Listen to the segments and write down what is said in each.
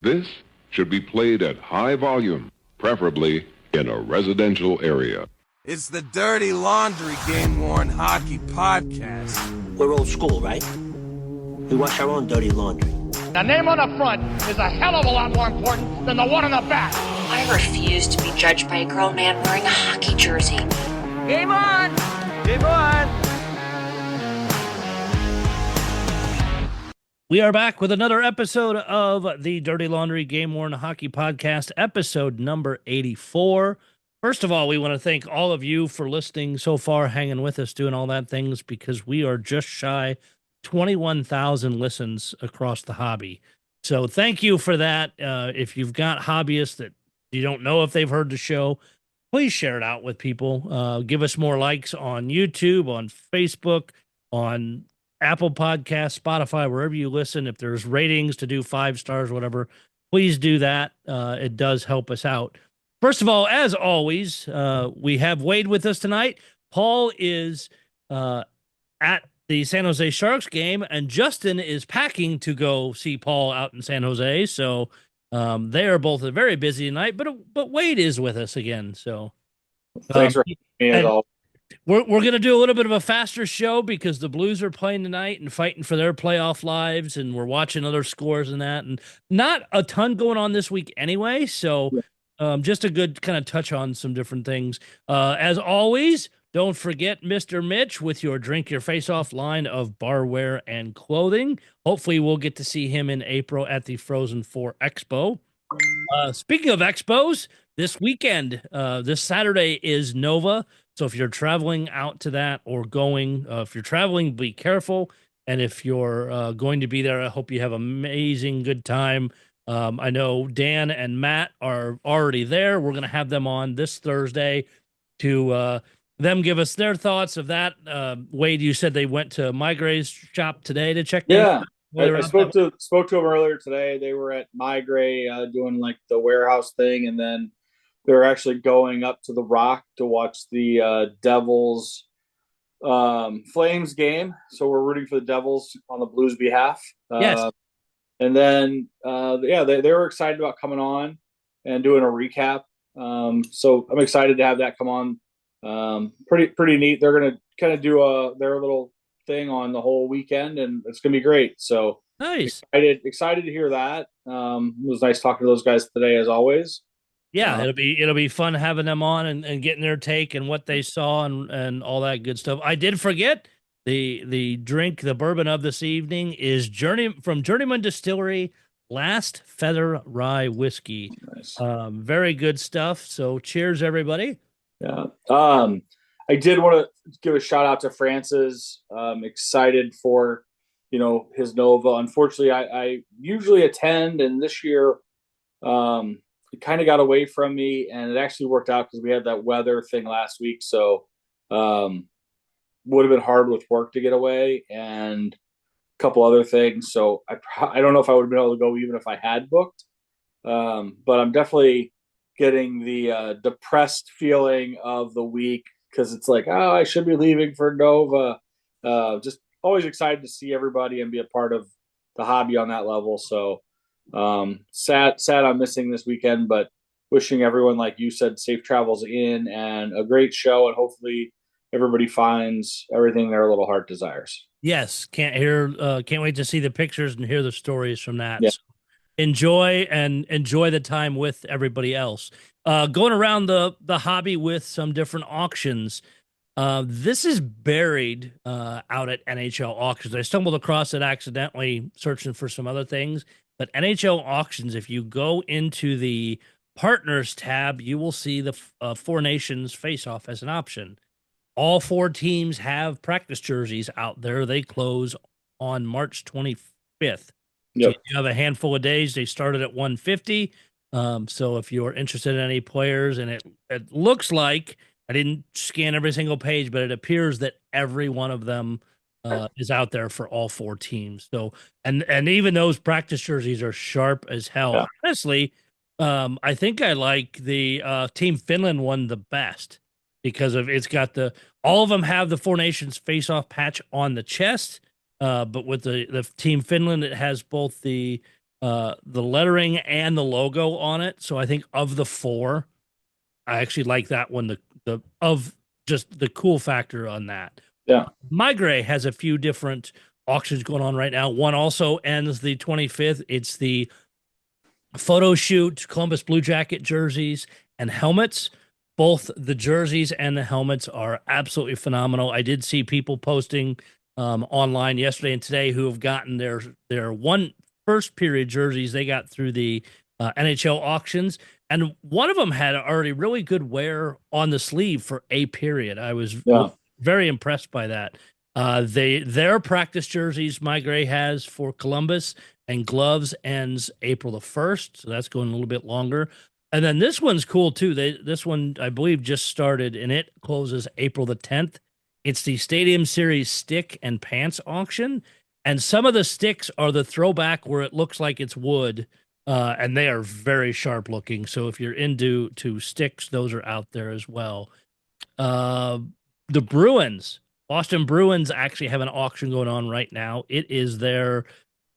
This should be played at high volume, preferably in a residential area. It's the Dirty Laundry Game-Worn Hockey Podcast. We're old school, right? We wash our own dirty laundry. The name on the front is a hell of a lot more important than the one on the back. I refuse to be judged by a grown man wearing a hockey jersey. Game on! Game on! We are back with another episode of the Dirty Laundry Game-Worn Hockey Podcast, episode number 84. First of all, we want to thank all of you for listening so far, hanging with us, doing all that things, because we are just shy 21,000 listens across the hobby. So thank you for that. If you've got hobbyists that you don't know if they've heard the show, please share it out with people. Give us more likes on YouTube, on Facebook, on Apple Podcasts, Spotify, wherever you listen. If there's ratings to do 5 stars, whatever, please do that. It does help us out. First of all, as always, we have Wade with us tonight. Paul is at the San Jose Sharks game, and Justin is packing to go see Paul out in San Jose. So they are both very busy tonight, but Wade is with us again. So thanks for having me at all. We're going to do a little bit of a faster show because the Blues are playing tonight and fighting for their playoff lives, and we're watching other scores and that, and not a ton going on this week anyway. So just a good kind of touch on some different things. As always, don't forget Mr. Mitch with your Drink Your Face Off line of barware and clothing. Hopefully we'll get to see him in April at the Frozen 4 Expo. Speaking of expos, this weekend, this Saturday is Nova. So if you're traveling out to that or going, if you're traveling, be careful. And if you're going to be there, I hope you have an amazing good time. I know Dan and Matt are already there. We're going to have them on this Thursday to them give us their thoughts of that. Wade, you said they went to Migray's shop today to check. Yeah, I spoke to them earlier today. They were at Migray doing like the warehouse thing, and then they're actually going up to the Rock to watch the Devils Flames game. So we're rooting for the Devils on the Blues' behalf. Yes. And then, they were excited about coming on and doing a recap. So I'm excited to have that come on. Pretty neat. They're going to kind of do their little thing on the whole weekend, and it's going to be great. So nice. Excited to hear that. It was nice talking to those guys today, as always. Yeah, it'll be fun having them on and getting their take and what they saw and all that good stuff. I did forget the drink, the bourbon of this evening is from Journeyman Distillery, Last Feather Rye Whiskey. Nice. Very good stuff. So cheers, everybody. Yeah. I did want to give a shout out to Francis. Excited for, his Nova. Unfortunately, I usually attend, and this year, it kind of got away from me, and it actually worked out because we had that weather thing last week. So, would have been hard with work to get away and a couple other things. So I don't know if I would have been able to go even if I had booked. But I'm definitely getting the depressed feeling of the week because it's like, oh, I should be leaving for Nova. Just always excited to see everybody and be a part of the hobby on that level. So sad I'm missing this weekend, but wishing everyone, like you said, safe travels in and a great show, and hopefully everybody finds everything their little heart desires. Yes, can't wait to see the pictures and hear the stories from that. Yeah. So enjoy the time with everybody else. Going around the hobby with some different auctions. This is buried out at NHL auctions. I stumbled across it accidentally searching for some other things, but NHL auctions, if you go into the partners tab, you will see the Four Nations face-off as an option. All 4 teams have practice jerseys out there. They close on March 25th. Yep. So you have a handful of days. They started at $150. So if you're interested in any players, and it looks like, I didn't scan every single page, but it appears that every one of them is out there for all 4 teams. So, and even those practice jerseys are sharp as hell. Yeah. Honestly, I think I like the Team Finland one the best because it's got all of them have the Four Nations face-off patch on the chest, but with the Team Finland, it has both the the lettering and the logo on it. So I think of the four, I actually like that one. The of just the cool factor on that. Yeah. My Gray has a few different auctions going on right now. One also ends the 25th. It's the photo shoot Columbus Blue Jacket jerseys and helmets. Both the jerseys and the helmets are absolutely phenomenal. I did see people posting online yesterday and today who have gotten their one first period jerseys they got through the NHL auctions, and one of them had already really good wear on the sleeve for a period. I was very impressed by that. Their practice jerseys My Gray has for Columbus and gloves ends April the 1st, so that's going a little bit longer. And then this one's cool too. This one I believe just started and it closes April the 10th. It's the Stadium Series stick and pants auction, and some of the sticks are the throwback where it looks like it's wood, and they are very sharp looking. So if you're into sticks, those are out there as well. The Bruins, Boston Bruins actually have an auction going on right now. It is their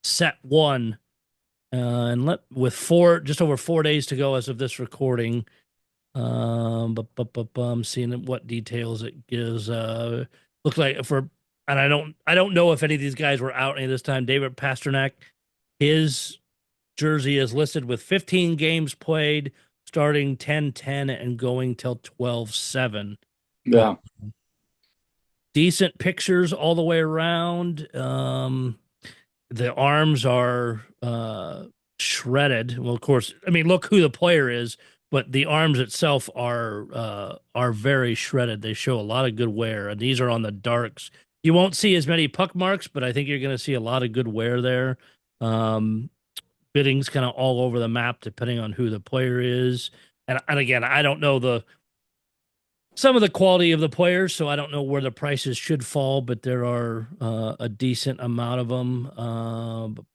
set one, with just over 4 days to go as of this recording. I'm seeing what details it gives. Looks like and I don't know if any of these guys were out any of this time. David Pasternak, his jersey is listed with 15 games played, starting 10-10 and going till 12-7. Yeah. Decent pictures all the way around. The arms are shredded. Well, of course, I mean, look who the player is, but the arms itself are very shredded. They show a lot of good wear, and these are on the darks. You won't see as many puck marks, but I think you're going to see a lot of good wear there. Bidding's kind of all over the map depending on who the player is. And again, I don't know some of the quality of the players, so I don't know where the prices should fall, but there are a decent amount of them.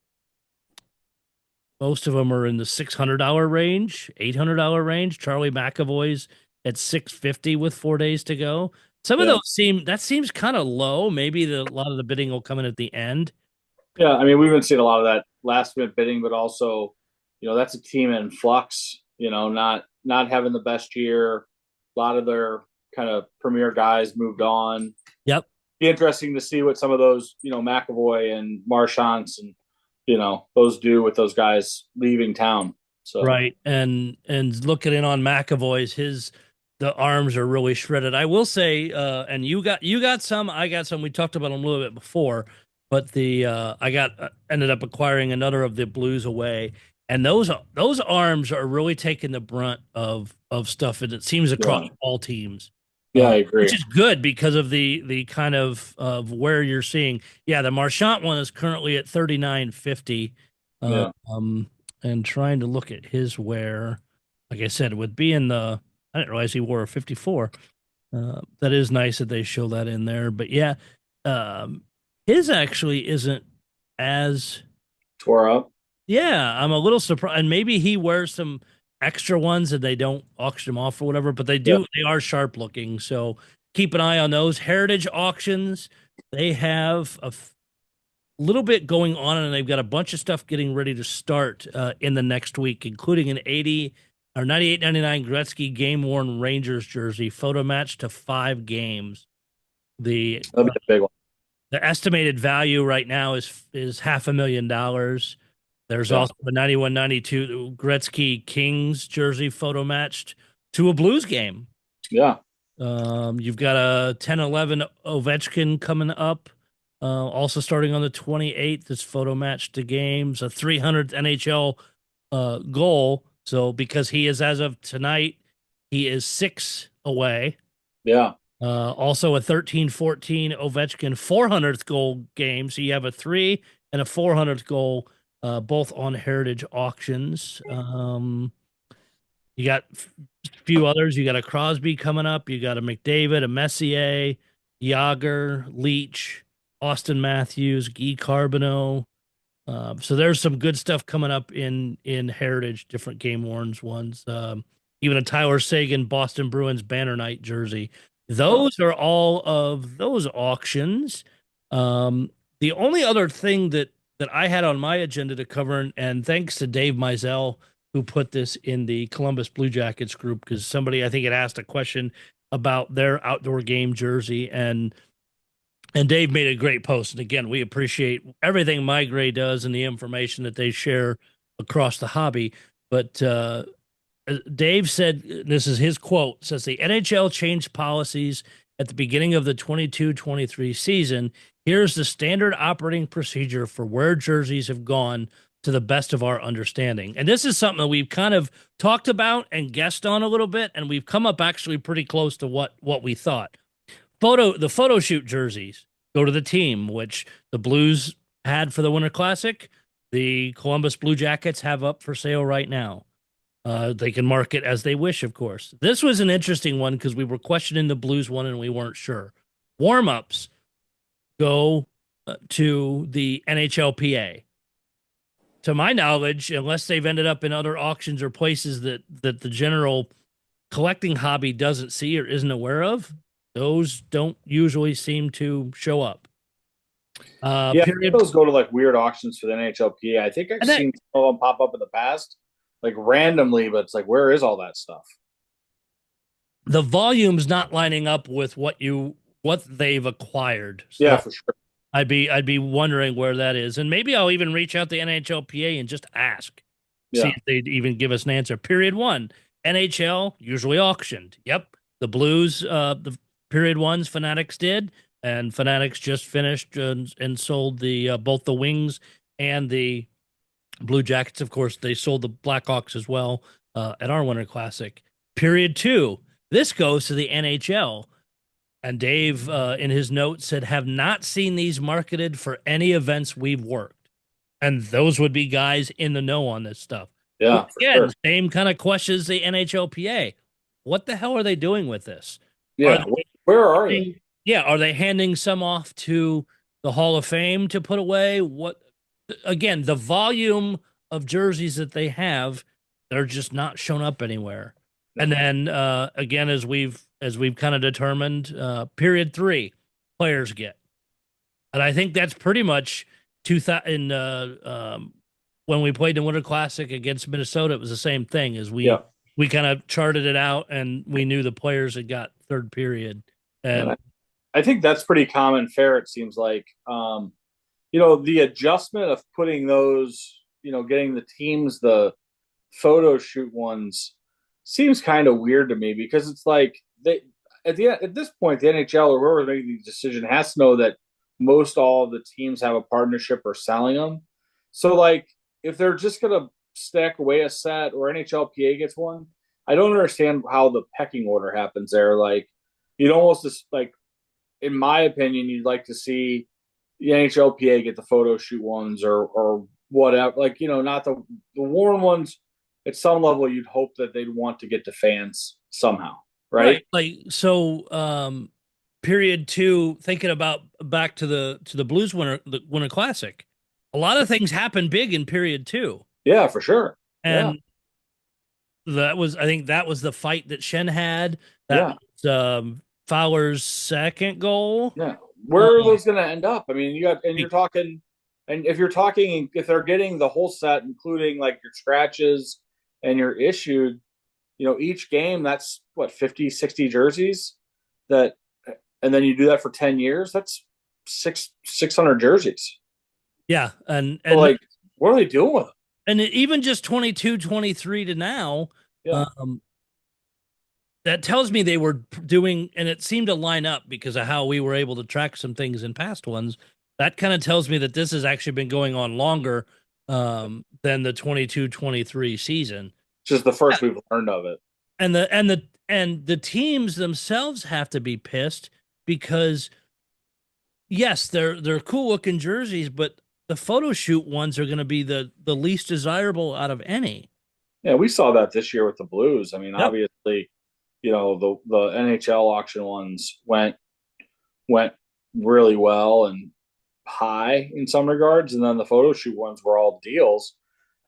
Most of them are in the $600 range, $800 range. Charlie McAvoy's at $650 with 4 days to go. Some of those seems kind of low. Maybe a lot of the bidding will come in at the end. Yeah, I mean, we've been seeing a lot of that last minute bidding, but also, that's a team in flux. Not having the best year. A lot of their kind of premier guys moved on. Yep. Be interesting to see what some of those, McAvoy and Marchands and, those do with those guys leaving town. So right. And looking in on McAvoy's, the arms are really shredded. I will say, and you got some, I got some. We talked about them a little bit before, but I ended up acquiring another of the Blues away. And those arms are really taking the brunt of stuff, and it seems across all teams. Yeah, I agree. Which is good because of the kind of where you're seeing. Yeah, the Marchand one is currently at $39.50. And trying to look at his wear, like I said, with being I didn't realize he wore a 54. That is nice that they show that in there. But yeah, his actually isn't as tore up. Yeah, I'm a little surprised. And maybe he wears some extra ones and they don't auction them off or whatever, but they do. Yep. They are sharp looking. So keep an eye on those. Heritage auctions, they have a little bit going on, and they've got a bunch of stuff getting ready to start in the next week, including an 80 or 98.99 Gretzky game worn Rangers jersey photo match to 5 games. That'll be a big one. The estimated value right now is $500,000. There's also a 91-92 Gretzky Kings jersey photo matched to a Blues game. Yeah. You've got a 10-11 Ovechkin coming up. Also starting on the 28th, it's photo matched to games. A 300th NHL goal. So because he is, as of tonight, he is 6 away. Yeah. Also a 13-14 Ovechkin 400th goal game. So you have a 3 and a 400th goal, both on Heritage auctions. You got a few others. You got a Crosby coming up. You got a McDavid, a Messier, Yager, Leach, Austin Matthews, Guy Carbonneau. So there's some good stuff coming up in Heritage, different game worn ones. Even a Tyler Seguin Boston Bruins banner night jersey. Those are all of those auctions. The only other thing that that I had on my agenda to cover, and thanks to Dave Meisel, who put this in the Columbus Blue Jackets group, because somebody, I think, had asked a question about their outdoor game jersey, and Dave made a great post. And again, we appreciate everything My Gray does and the information that they share across the hobby. But Dave said, this is his quote, says the NHL changed policies at the beginning of the 22-23 season. Here's the standard operating procedure for where jerseys have gone to the best of our understanding. And this is something that we've kind of talked about and guessed on a little bit, and we've come up actually pretty close to what we thought. The photo shoot jerseys go to the team, which the Blues had for the Winter Classic. The Columbus Blue Jackets have up for sale right now. They can mark it as they wish, of course. This was an interesting one because we were questioning the Blues one and we weren't sure. Warm-ups go to the NHLPA. To my knowledge, unless they've ended up in other auctions or places that the general collecting hobby doesn't see or isn't aware of, those don't usually seem to show up. Those go to like weird auctions for the NHLPA. I think I've seen some of them pop up in the past, like randomly, but it's like, where is all that stuff? The volume's not lining up with what they've acquired. So yeah, for sure. I'd be wondering where that is, and maybe I'll even reach out to NHLPA and just ask, see if they'd even give us an answer. Period one, NHL usually auctioned. Yep, the Blues, the period ones, Fanatics did, and Fanatics just finished and sold the both the Wings and the Blue Jackets. Of course, they sold the Blackhawks as well at our Winter Classic. Period two, this goes to the NHL. And Dave, in his notes, said, have not seen these marketed for any events we've worked. And those would be guys in the know on this stuff. Yeah, again, sure. Same kind of questions the NHLPA. What the hell are they doing with this? Yeah, where are they? Yeah, are they handing some off to the Hall of Fame to put away? What? Again, the volume of jerseys that they have, they're just not shown up anywhere. And then again, as we've kind of determined, period three, players get. And I think that's pretty much 2000 when we played the Winter Classic against Minnesota, it was the same thing as we kind of charted it out and we knew the players had got third period. And I think that's pretty common fare, it seems like. The adjustment of putting those, getting the teams the photo shoot ones seems kind of weird to me, because it's like at this point, the NHL or whoever's making the decision has to know that most all of the teams have a partnership or selling them. So, like, if they're just going to stack away a set or NHLPA gets one, I don't understand how the pecking order happens there. Like, you'd almost just, like, in my opinion, you'd like to see the NHLPA get the photo shoot ones or whatever. Like, not the worn ones. At some level, you'd hope that they'd want to get to fans somehow, right? Like, so, period two, thinking about back to the Blues Winter Classic, a lot of things happened big in period two. Yeah, for sure. And I think that was the fight that Shen had. That was Fowler's second goal. Yeah. Where are those going to end up? I mean, if they're getting the whole set, including like your scratches and your issued, each game, that's what, 50, 60 jerseys and then you do that for 10 years. That's 600 jerseys. Yeah. And so, like, what are they doing with them? And even just 22, 23 to now, that tells me they were doing, and it seemed to line up because of how we were able to track some things in past ones. That kind of tells me that this has actually been going on longer than the 22-23 season. Just the first we've learned of it. And the teams themselves have to be pissed because yes, they're cool looking jerseys, but the photo shoot ones are going to be the least desirable out of any. Yeah, we saw that this year with the Blues. I mean, obviously, the NHL auction ones went really well and high in some regards, and then the photo shoot ones were all deals.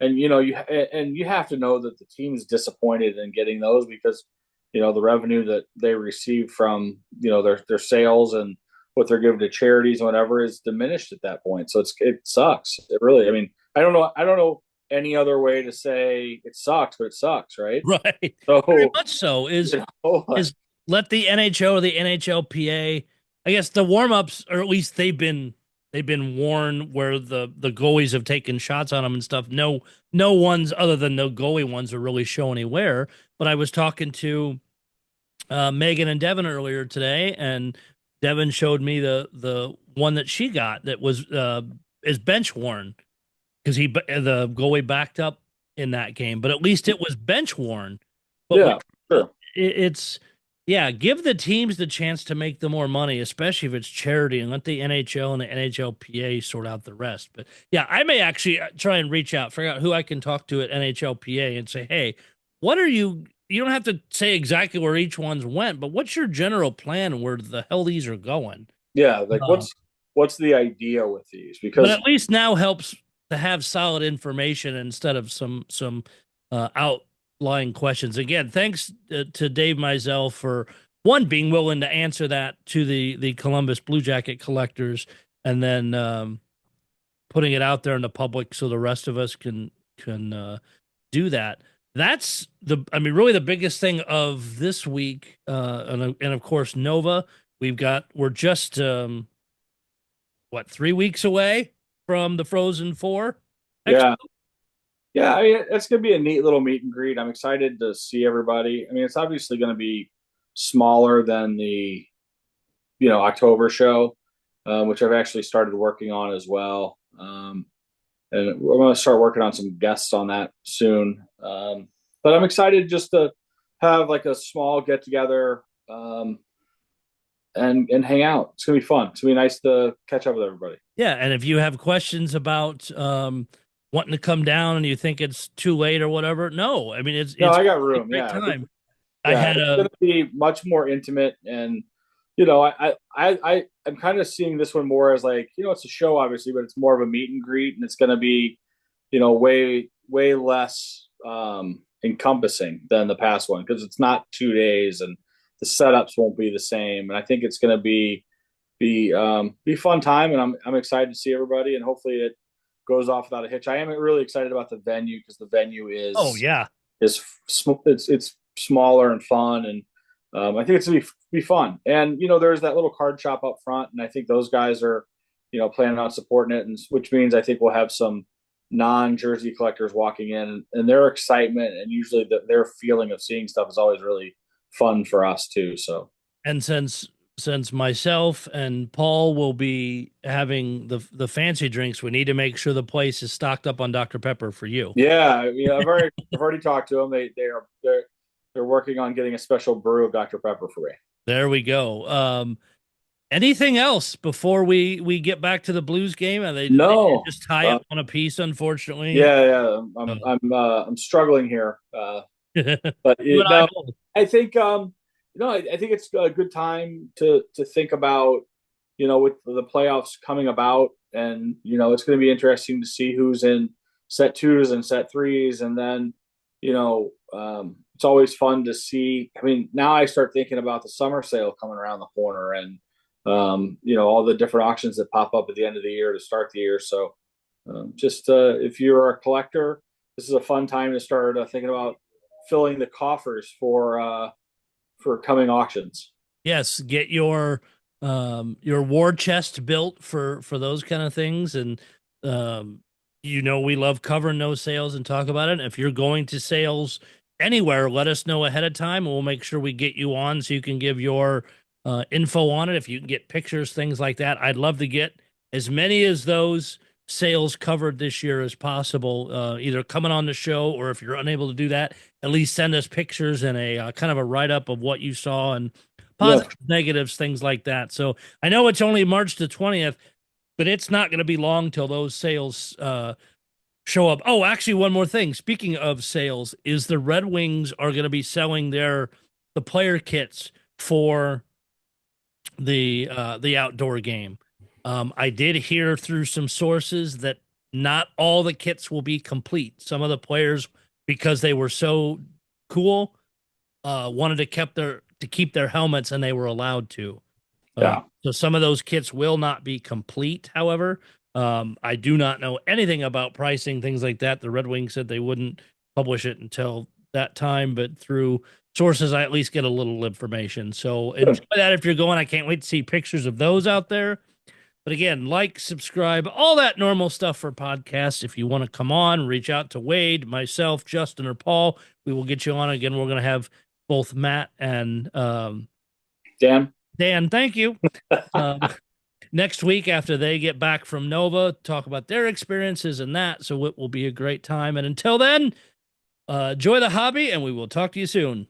And you have to know that the team's disappointed in getting those because the revenue that they receive from their sales and what they're giving to charities and whatever is diminished at that point. So it sucks. It really, I mean, I don't know any other way to say it sucks, but it sucks, right? Right. So Very much so. you know, Is let the NHL or the NHLPA, I guess the warm-ups, or at least they've been warned where the goalies have taken shots on them and stuff. No ones other than the goalie ones are really showing anywhere. But I was talking to Megan and Devin earlier today, and Devin showed me the one that she got that was is bench worn because the goalie backed up in that game, but at least it was bench worn. But yeah, sure. it's give the teams the chance to make the more money, especially if it's charity, and let the NHL and the NHLPA sort out the rest. But yeah, I may actually try and reach out, figure out who I can talk to at NHLPA and say, hey, what are you don't have to say exactly where each one's went, but what's your general plan where the hell these are going? Yeah, like what's the idea with these? Because but at least now helps to have solid information instead of some outlying questions. Again, thanks to Dave Meisel for one being willing to answer that to the Columbus Blue Jacket collectors, and then putting it out there in the public so the rest of us can do that. That's really the biggest thing of this week. And of course, Nova, we're just 3 weeks away from the Frozen Four. Yeah. Yeah, I mean, it's going to be a neat little meet and greet. I'm excited to see everybody. I mean, it's obviously going to be smaller than the, October show, which I've actually started working on as well. And we're going to start working on some guests on that soon. But I'm excited just to have like a small get together and hang out. It's going to be fun. It's going to be nice to catch up with everybody. Yeah, and if you have questions about wanting to come down and you think it's too late or whatever, no. I mean, I got room. Great Yeah, time. it's going to be much more intimate, and I'm kind of seeing this one more as like, it's a show obviously, but it's more of a meet and greet, and it's going to be, way less encompassing than the past one because it's not 2 days and the setups won't be the same. And I think it's going to be fun time, and I'm excited to see everybody, and hopefully it goes off without a hitch. I am really excited about the venue because the venue is it's smaller and fun, and I think it's gonna be fun. And there's that little card shop up front, and I think those guys are planning on supporting it, and which means I think we'll have some non-jersey collectors walking in, and their excitement and usually their feeling of seeing stuff is always really fun for us too. So, and since myself and Paul will be having the fancy drinks, we need to make sure the place is stocked up on Dr. Pepper for you. Yeah, I've already talked to them. They're working on getting a special brew of Dr. Pepper for me. There we go. Anything else before we get back to the Blues game? Are they just tie up on a piece, unfortunately? Yeah. I'm struggling here. But I think I think it's a good time to think about, with the playoffs coming about, and it's going to be interesting to see who's in set 2s and set 3s, and then it's always fun to see. I mean, now I start thinking about the summer sale coming around the corner, and all the different auctions that pop up at the end of the year to start the year. So if you're a collector, this is a fun time to start thinking about filling the coffers for coming auctions. Yes, get your war chest built for those kind of things, and we love covering those sales and talk about it. And if you're going to sales anywhere, let us know ahead of time, and we'll make sure we get you on so you can give your info on it. If you can get pictures, things like that, I'd love to get as many as those sales covered this year as possible, either coming on the show, or if you're unable to do that, at least send us pictures and a kind of a write-up of what you saw, and positives, negatives, things like that. So I know it's only March the 20th, but it's not going to be long till those sales show up. Oh, actually, one more thing. Speaking of sales, is the Red Wings are going to be selling the player kits for the outdoor game. I did hear through some sources that not all the kits will be complete. Some of the players, because they were so cool, wanted to keep their helmets, and they were allowed to. Yeah. So some of those kits will not be complete, however. I do not know anything about pricing, things like that. The Red Wings said they wouldn't publish it until that time, but through sources, I at least get a little information. So enjoy that if you're going. I can't wait to see pictures of those out there. But again, like, subscribe, all that normal stuff for podcasts. If you want to come on, reach out to Wade, myself, Justin, or Paul. We will get you on. Again, we're going to have both Matt and Dan, thank you. Next week after they get back from Nova, talk about their experiences and that. So it will be a great time. And until then, enjoy the hobby, and we will talk to you soon.